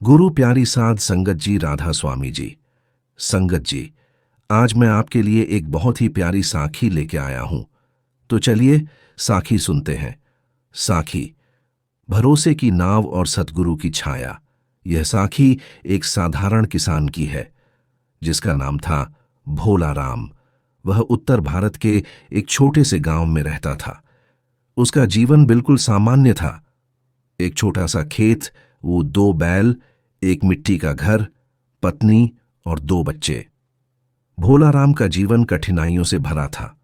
गुरु प्यारी साध संगत जी, राधा स्वामी जी। संगत जी, आज मैं आपके लिए एक बहुत ही प्यारी साखी लेके आया हूं। तो चलिए साखी सुनते हैं। साखी, भरोसे की नाव और सतगुरु की छाया। यह साखी एक साधारण किसान की है जिसका नाम था भोला राम। वह उत्तर भारत के एक छोटे से गांव में रहता था। उसका जीवन बिल्कुल सामान्य था। एक छोटा सा खेत, वो 2 बैल, एक मिट्टी का घर, पत्नी और 2 बच्चे। भोला राम का जीवन कठिनाइयों से भरा था।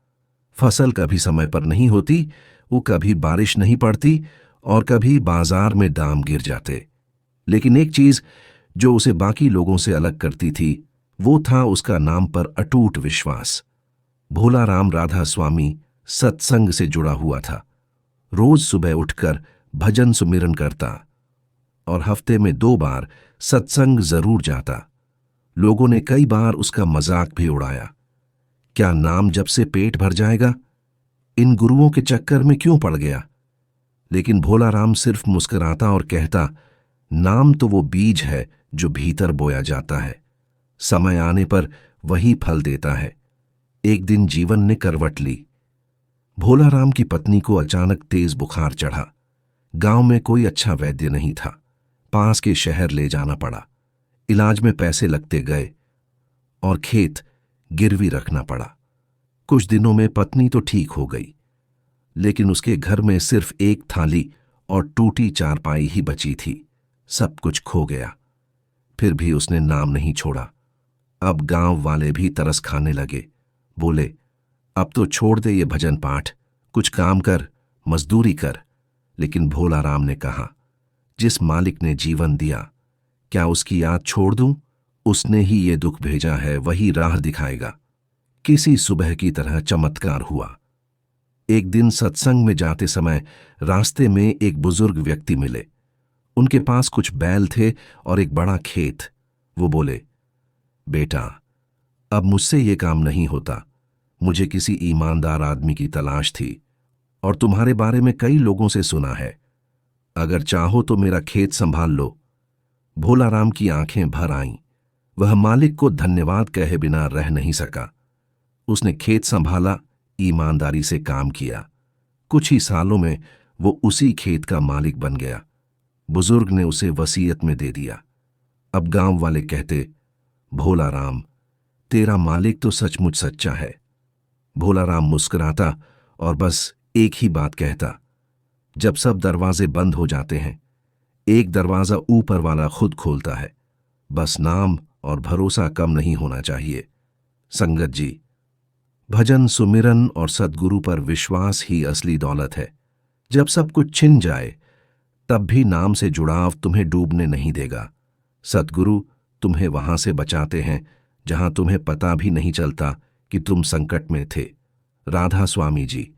फसल कभी समय पर नहीं होती, वो कभी बारिश नहीं पड़ती और कभी बाजार में दाम गिर जाते। लेकिन एक चीज जो उसे बाकी लोगों से अलग करती थी, वो था उसका नाम पर अटूट विश्वास। भोला राम राधा स्वामी सत्संग से जुड़ा हुआ था। रोज सुबह उठकर भजन सुमिरन करता और हफ्ते में 2 बार सत्संग जरूर जाता। लोगों ने कई बार उसका मजाक भी उड़ाया। क्या नाम जब से पेट भर जाएगा? इन गुरुओं के चक्कर में क्यों पड़ गया? लेकिन भोला राम सिर्फ मुस्कुराता और कहता, नाम तो वो बीज है जो भीतर बोया जाता है। समय आने पर वही फल देता है। एक दिन जीवन ने करवट ली। भोला राम की पत्नी को अचानक तेज बुखार चढ़ा। गांव में कोई अच्छा वैद्य नहीं था। पास के शहर ले जाना पड़ा। इलाज में पैसे लगते गए और खेत गिरवी रखना पड़ा। कुछ दिनों में पत्नी तो ठीक हो गई, लेकिन उसके घर में सिर्फ एक थाली और टूटी चारपाई ही बची थी। सब कुछ खो गया। फिर भी उसने नाम नहीं छोड़ा। अब गांव वाले भी तरस खाने लगे। बोले, अब तो छोड़ दे ये भजन पाठ, कुछ काम कर, मजदूरी कर। लेकिन भोला राम ने कहा, जिस मालिक ने जीवन दिया, क्या उसकी याद छोड़ दूं? उसने ही ये दुख भेजा है, वही राह दिखाएगा। किसी सुबह की तरह चमत्कार हुआ। एक दिन सत्संग में जाते समय रास्ते में एक बुजुर्ग व्यक्ति मिले। उनके पास कुछ बैल थे और एक बड़ा खेत। वो बोले, बेटा, अब मुझसे ये काम नहीं होता। मुझे किसी ईमानदार आदमी की तलाश थी और तुम्हारे बारे में कई लोगों से सुना है। अगर चाहो तो मेरा खेत संभाल लो। भोला राम की आंखें भर आईं। वह मालिक को धन्यवाद कहे बिना रह नहीं सका। उसने खेत संभाला, ईमानदारी से काम किया। कुछ ही सालों में वो उसी खेत का मालिक बन गया। बुजुर्ग ने उसे वसीयत में दे दिया। अब गांव वाले कहते, भोला राम, तेरा मालिक तो सचमुच सच्चा है। भोला राम मुस्कुराता और बस एक ही बात कहता, जब सब दरवाजे बंद हो जाते हैं, एक दरवाजा ऊपर वाला खुद खोलता है। बस नाम और भरोसा कम नहीं होना चाहिए। संगत जी, भजन सुमिरन और सद्गुरु पर विश्वास ही असली दौलत है। जब सब कुछ छिन जाए, तब भी नाम से जुड़ाव तुम्हें डूबने नहीं देगा। सद्गुरु तुम्हें वहां से बचाते हैं जहां तुम्हें पता भी नहीं चलता कि तुम संकट में थे। राधा स्वामी जी।